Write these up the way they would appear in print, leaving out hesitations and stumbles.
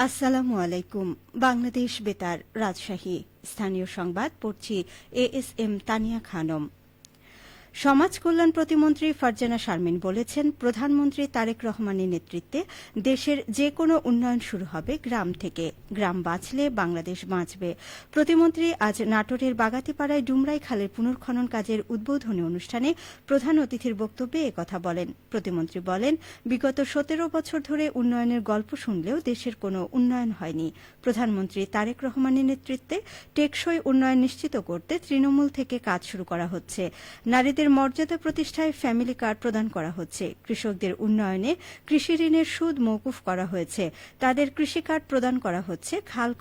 আসসালামু আলাইকুম। বাংলাদেশ বেতার, রাজশাহী। স্থানীয় সংবাদ পড়ছি এএসএম তানিয়া খানম। সমাজ কল্যাণ প্রতিমন্ত্রী ফারজানা শারমিন বলেছেন, প্রধানমন্ত্রী তারেক রহমানের নেতৃত্বে দেশের যে কোনো উন্নয়ন শুরু হবে গ্রাম থেকে। গ্রাম বাঁচলে বাংলাদেশ বাঁচবে। প্রতিমন্ত্রী আজ নাটোরের বাগাতিপাড়ায় ডুমরাই খালের পুনর্খনন কাজের উদ্বোধনী অনুষ্ঠানে প্রধান অতিথির বক্তব্যে একথা বলেন। প্রতিমন্ত্রী বলেন, বিগত 17 বছর ধরে উন্নয়নের গল্প শুনলেও দেশের কোনো উন্নয়ন হয়নি। প্রধানমন্ত্রী তারেক রহমানের নেতৃত্বে টেকসই উন্নয়ন নিশ্চিত করতে তৃণমূল থেকে কাজ শুরু করা হচ্ছে। নারীদের মর্যাদা প্রতিষ্ঠায় ফ্যামিলি কার্ড প্রদান করা হচ্ছে। কৃষকদের উন্নয়নে কৃষি ঋণের সুদ মওকুফ করা হয়েছে। তাদের কৃষি কার্ড প্রদান করা হচ্ছে। খাল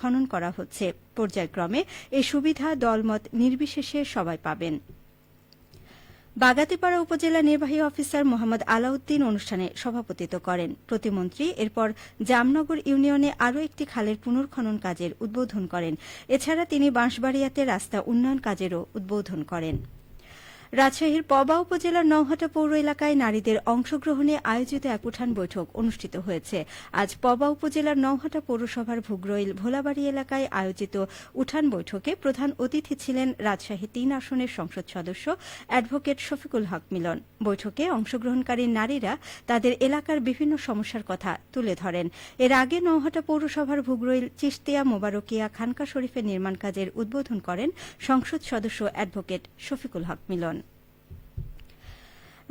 খনন করা হচ্ছে। পর্যায়ক্রমে এই সুবিধা দলমত নির্বিশেষে সবাই পাবেন। বাগাতিপাড়া উপজেলা নির্বাহী অফিসার মোহাম্মদ আলাউদ্দিন অনুষ্ঠানে সভাপতিত্ব করেন। প্রতিমন্ত্রী এরপর জামনগর ইউনিয়নে আরও একটি খালের পুনর্খনন কাজের উদ্বোধন করেন। এছাড়া তিনি বাঁশবাড়িয়াতে রাস্তা উন্নয়ন কাজেরও উদ্বোধন করেন। রাজশাহীর পবা উপজেলার নওহাটা পৌর এলাকায় নারীদের অংশগ্রহণে আয়োজিত এক উঠান বৈঠক অনুষ্ঠিত হয়েছে। আজ পবা উপজেলার নওহাটা পৌরসভার ভুগ্রইল ভোলাবাড়ি এলাকায় আয়োজিত উঠান বৈঠকে প্রধান অতিথি ছিলেন রাজশাহী ৩ আসনের সংসদ সদস্য অ্যাডভোকেট শফিকুল হক মিলন। বৈঠকে অংশগ্রহণকারী নারীরা তাদের এলাকার বিভিন্ন সমস্যার কথা তুলে ধরেন। এর আগে নওহাটা পৌরসভার ভুগ্রইল চিশতিয়া মোবারকিয়া খানকা শরীফের নির্মাণ কাজের উদ্বোধন করেন সংসদ সদস্য অ্যাডভোকেট শফিকুল হক মিলন।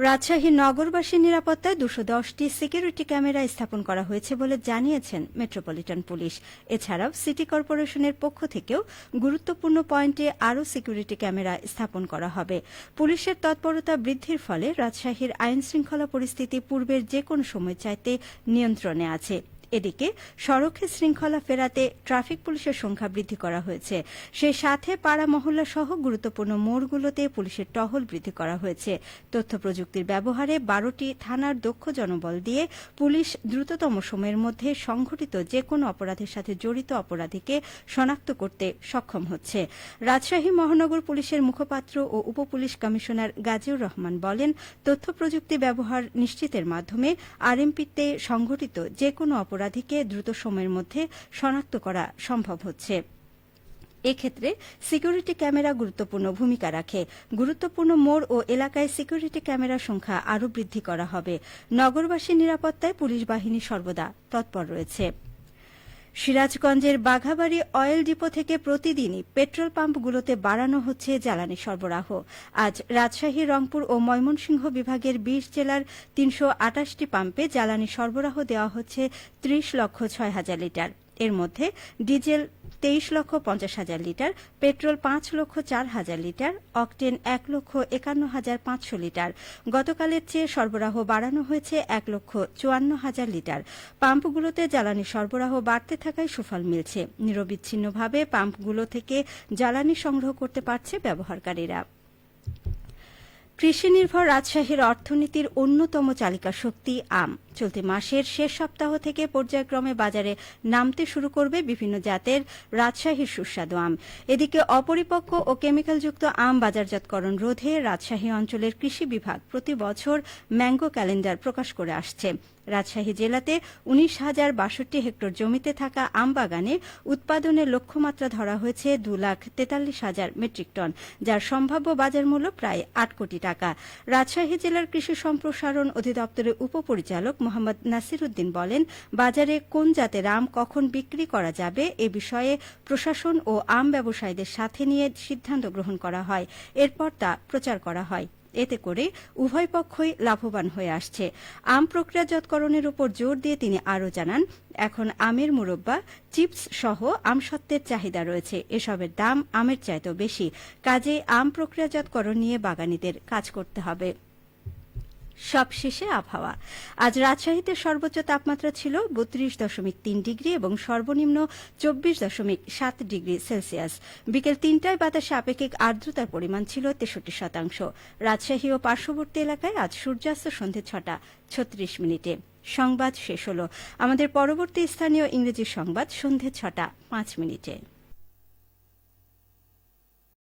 রাজশাহী নগরবাসীর নিরাপত্তায় ২১০টি সিকিউরিটি ক্যামেরা স্থাপন করা হয়েছে বলে জানিয়েছেন মেট্রোপলিটন পুলিশ। এছাড়াও সিটি কর্পোরেশনের পক্ষ থেকেও গুরুত্বপূর্ণ পয়েন্টে আরও সিকিউরিটি ক্যামেরা স্থাপন করা হবে। পুলিশের তৎপরতা বৃদ্ধির ফলে রাজশাহীর আইনশৃঙ্খলা পরিস্থিতি পূর্বের যে কোনো সময় চাইতে নিয়ন্ত্রণে আছে। এদিকে সড়কে শৃঙ্খলা ফেরাতে ট্রাফিক পুলিশের সংখ্যা বৃদ্ধি করা হয়েছে। সেই সাথে পাড়া মহল্লা সহ গুরুত্বপূর্ণ মোড়গুলোতে পুলিশের টহল বৃদ্ধি করা হয়েছে। তথ্য প্রযুক্তির ব্যবহারে 12টি থানার দক্ষ জনবল দিয়ে পুলিশ দ্রুততম সময়ের মধ্যে সংঘটিত যে কোনো অপরাধের সাথে জড়িত অপরাধীকে শনাক্ত করতে সক্ষম হচ্ছে। রাজশাহী মহানগর পুলিশের মুখপাত্র ও উপপুলিশ কমিশনার গাজীউর রহমান বলেন, তথ্য প্রযুক্তি ব্যবহার নিশ্চিতের মাধ্যমে আরএমপিতে সংঘটিত যে কোনো অপরাধীকে দ্রুত সময়ের মধ্যে শনাক্ত করা সম্ভব হচ্ছে। এক্ষেত্রে সিকিউরিটি ক্যামেরা গুরুত্বপূর্ণ ভূমিকা রাখে। গুরুত্বপূর্ণ মোড় ও এলাকায় সিকিউরিটি ক্যামেরার সংখ্যা আরও বৃদ্ধি করা হবে। নগরবাসীর নিরাপত্তায় পুলিশ বাহিনী সর্বদা তৎপর রয়েছে। সিরাজগঞ্জের বাঘাবাড়ী অয়েল ডিপো থেকে প্রতিদিনই পেট্রোল পাম্পগুলোতে বাড়ানো হচ্ছে জ্বালানি সরবরাহ। আজ রাজশাহী, রংপুর ও ময়মনসিংহ বিভাগের ২০ জেলার ৩২৮টি পাম্পে জ্বালানি সরবরাহ দেওয়া হচ্ছে ৩০,৬০,০০০ লিটার। এর মধ্যে diesel ২৩,৫০,০০০ litre, petrol ৫,০৪,০০০ litre, octane ১,৫১,৫০০ litre. গতকালের চেয়ে সরবরাহ বাড়ানো হয়েছে ১,৫৪,০০০ লিটার। পাম্পগুলোতে জ্বালানি সরবরাহ বাড়তে থাকায় সুফল মিলছে। নিরবিচ্ছিন্নভাবে পাম্পগুলো থেকে জ্বালানি সংগ্রহ করতে পারছে ব্যবহারকারীরা। কৃষি নির্ভর রাজশাহীর অর্থনীতির অন্যতম চালিকা শক্তি আম। চলতি মাসের শেষ সপ্তাহ থেকে পর্যায়ক্রমে বাজারে নামতে শুরু করবে বিভিন্ন জাতের রাজশাহীর সুস্বাদু আম। এদিকে অপরিপক্ব ও কেমিক্যালযুক্ত আম বাজারজাতকরণ রোধে রাজশাহী অঞ্চলের কৃষি বিভাগ প্রতি বছর ম্যাঙ্গো ক্যালেন্ডার প্রকাশ করে আসছে। রাজশাহী জেলাতে ১৯,০৬২ হেক্টর জমিতে থাকা আম বাগানে উৎপাদনের লক্ষ্যমাত্রা ধরা হয়েছে ২,৪৩,০০০ মেট্রিক টন, যার সম্ভাব্য বাজার মূল্য প্রায় ৮ কোটি টাকা। রাজশাহী জেলার কৃষি সম্প্রসারণ অধিদপ্তরের উপপরিচালক মোহাম্মদ নাসির উদ্দিন বলেন, বাজারে কোন জাতের আম কখন বিক্রি করা যাবে এ বিষয়ে প্রশাসন ও আম ব্যবসায়ীদের সাথে নিয়ে সিদ্ধান্ত গ্রহণ করা হয়। এরপর তা প্রচার করা হয়। এতে করে উভয় পক্ষই লাভবান হয়ে আসছে। আম প্রক্রিয়াজাতকরণের উপর জোর দিয়ে তিনি আরও জানান, এখন আমের মুরব্বা, চিপস সহ আমসত্ত্বের চাহিদা রয়েছে। এসবের দাম আমের চাইতেও বেশি। কাজেই আম প্রক্রিয়াজাতকরণ নিয়ে বাগানীদের কাজ করতে হবে। সবশেষে আবহাওয়া। আজ রাজশাহীতে সর্বোচ্চ তাপমাত্রা ছিল ৩২.৩ ডিগ্রি এবং সর্বনিম্ন ২৪.৭ ডিগ্রি সেলসিয়াস। বিকেল ৩টায় বাতাসে আপেক্ষিক আর্দ্রতার পরিমাণ ছিল ৬৩%। রাজশাহী ও পার্শ্ববর্তী এলাকায় আজ সূর্যাস্ত সন্ধে ৬টা ৩৬ মিনিটে। সংবাদ শেষ হল। আমাদের পরবর্তী স্থানীয় ইংরেজি সংবাদ সন্ধে ৬টা ৫ মিনিটে।